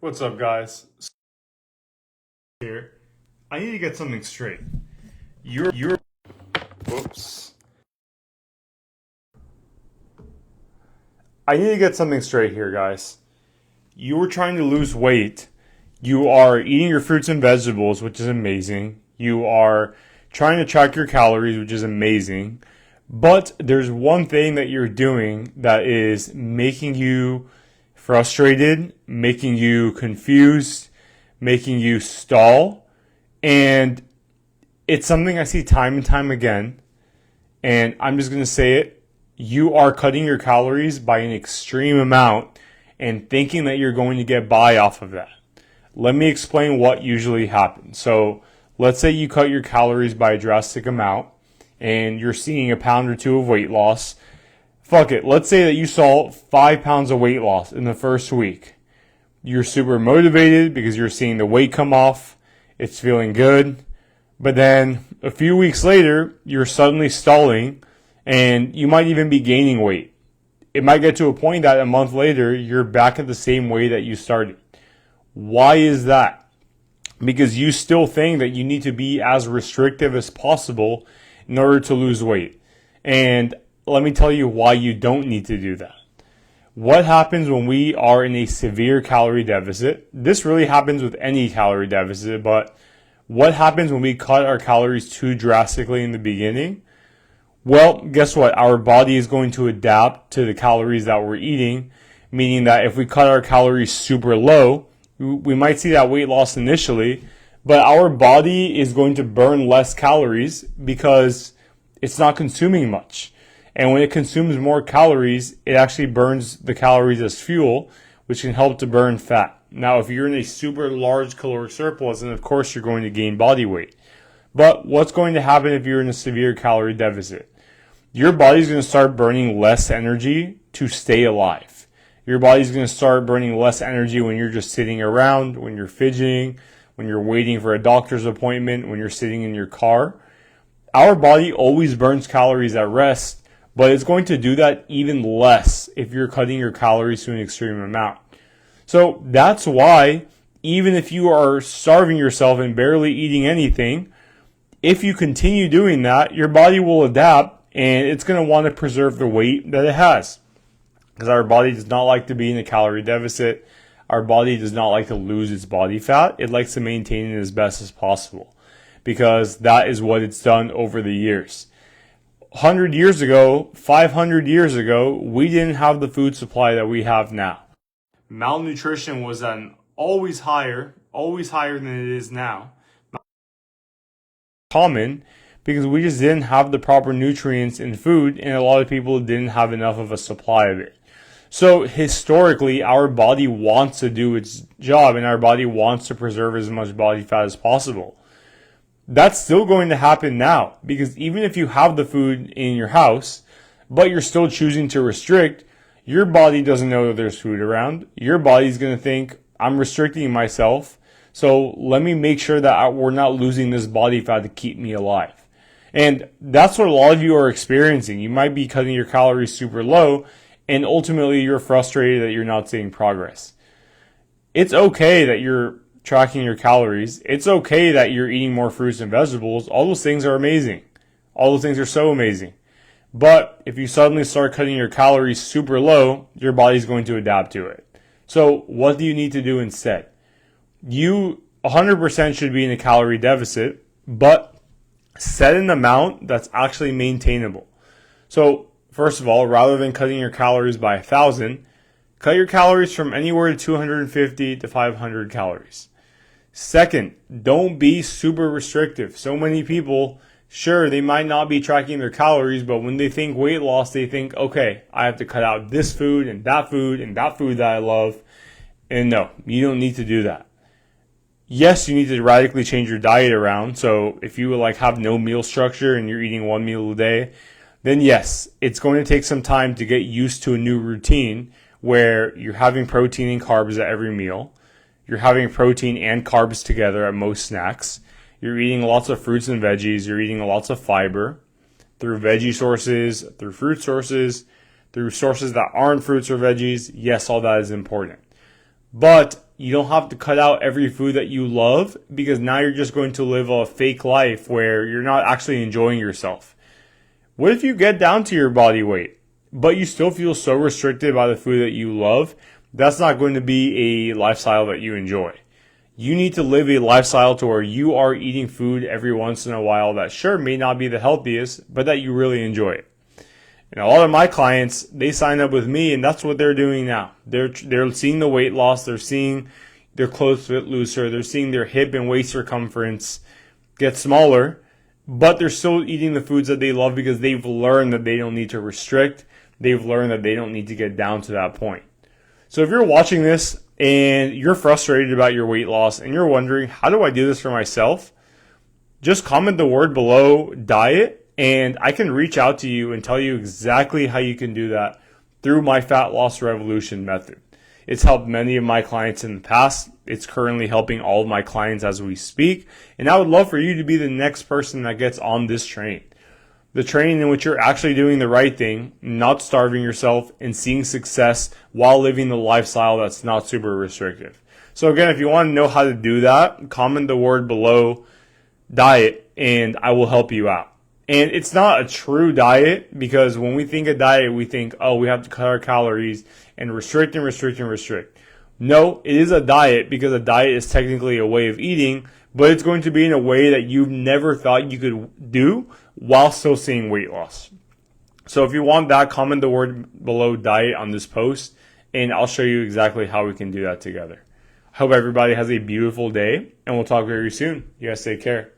What's up, guys? Here, I need to get something straight. You're. Whoops. I need to get something straight here, guys. You were trying to lose weight. You are eating your fruits and vegetables, which is amazing. You are trying to track your calories, which is amazing. But there's one thing that you're doing that is making you frustrated, making you confused, making you stall. And it's something I see time and time again. And I'm just going to say it. You are cutting your calories by an extreme amount and thinking that you're going to get by off of that. Let me explain what usually happens. So let's say you cut your calories by a drastic amount and you're seeing a pound or two of weight loss. Fuck it. Let's say that you saw 5 pounds of weight loss in the first week. You're super motivated because you're seeing the weight come off. It's feeling good. But then a few weeks later, you're suddenly stalling and you might even be gaining weight. It might get to a point that a month later, you're back at the same weight that you started. Why is that? Because you still think that you need to be as restrictive as possible in order to lose weight. And let me tell you why you don't need to do that. What happens when we are in a severe calorie deficit? This really happens with any calorie deficit, but what happens when we cut our calories too drastically in the beginning? Well, guess what? Our body is going to adapt to the calories that we're eating, meaning that if we cut our calories super low, we might see that weight loss initially, but our body is going to burn less calories because it's not consuming much. And when it consumes more calories, it actually burns the calories as fuel, which can help to burn fat. Now, if you're in a super large caloric surplus, then of course you're going to gain body weight. But what's going to happen if you're in a severe calorie deficit? Your body's going to start burning less energy to stay alive. Your body's going to start burning less energy when you're just sitting around, when you're fidgeting, when you're waiting for a doctor's appointment, when you're sitting in your car. Our body always burns calories at rest, but it's going to do that even less if you're cutting your calories to an extreme amount. So that's why, even if you are starving yourself and barely eating anything, if you continue doing that, your body will adapt and it's going to want to preserve the weight that it has. Because our body does not like to be in a calorie deficit. Our body does not like to lose its body fat. It likes to maintain it as best as possible. Because that is what it's done over the years. 100 years ago, 500 years ago, we didn't have the food supply that we have now. Malnutrition was always higher than it is now. Common because we just didn't have the proper nutrients in food and a lot of people didn't have enough of a supply of it. So historically, our body wants to do its job and our body wants to preserve as much body fat as possible. That's still going to happen now because even if you have the food in your house, but you're still choosing to restrict, your body doesn't know that there's food around. Your body's going to think, I'm restricting myself, so let me make sure that we're not losing this body fat to keep me alive. And that's what a lot of you are experiencing. You might be cutting your calories super low, and ultimately you're frustrated that you're not seeing progress. It's okay that you're tracking your calories. It's okay that you're eating more fruits and vegetables. All those things are amazing. All those things are so amazing. But if you suddenly start cutting your calories super low, your body's going to adapt to it. So what do you need to do instead? You 100% should be in a calorie deficit, but set an amount that's actually maintainable. So first of all, rather than cutting your calories by 1,000, cut your calories from anywhere to 250 to 500 calories. Second, don't be super restrictive. So many people, sure, they might not be tracking their calories, but when they think weight loss, they think, okay, I have to cut out this food and that food and that food that I love. And no, you don't need to do that. Yes, you need to radically change your diet around. So if you have no meal structure and you're eating one meal a day, then yes, it's going to take some time to get used to a new routine where you're having protein and carbs at every meal. You're having protein and carbs together at most snacks. You're eating lots of fruits and veggies. You're eating lots of fiber through veggie sources, through fruit sources, through sources that aren't fruits or veggies. Yes, all that is important. But You don't have to cut out every food that you love, because now you're just going to live a fake life where you're not actually enjoying yourself. What if you get down to your body weight, but you still feel so restricted by the food that you love? That's not going to be a lifestyle that you enjoy. You need to live a lifestyle to where you are eating food every once in a while that sure may not be the healthiest, but that you really enjoy it. And a lot of my clients, they sign up with me, and that's what they're doing now. They're seeing the weight loss. They're seeing their clothes fit looser. They're seeing their hip and waist circumference get smaller, but they're still eating the foods that they love because they've learned that they don't need to restrict. They've learned that they don't need to get down to that point. So if you're watching this and you're frustrated about your weight loss and you're wondering, how do I do this for myself? Just comment the word below, diet, and I can reach out to you and tell you exactly how you can do that through my Fat Loss Revolution method. It's helped many of my clients in the past. It's currently helping all of my clients as we speak. And I would love for you to be the next person that gets on this train. The train in which you're actually doing the right thing, not starving yourself, and seeing success while living the lifestyle that's not super restrictive. So again, if you want to know how to do that, comment the word below, diet, and I will help you out. And it's not a true diet, because when we think of diet, we think, oh, we have to cut our calories and restrict and restrict and restrict. No, it is a diet, because a diet is technically a way of eating, but it's going to be in a way that you've never thought you could do while still seeing weight loss. So if you want that, comment the word below diet on this post, and I'll show you exactly how we can do that together. I hope everybody has a beautiful day, and we'll talk very soon. You guys take care.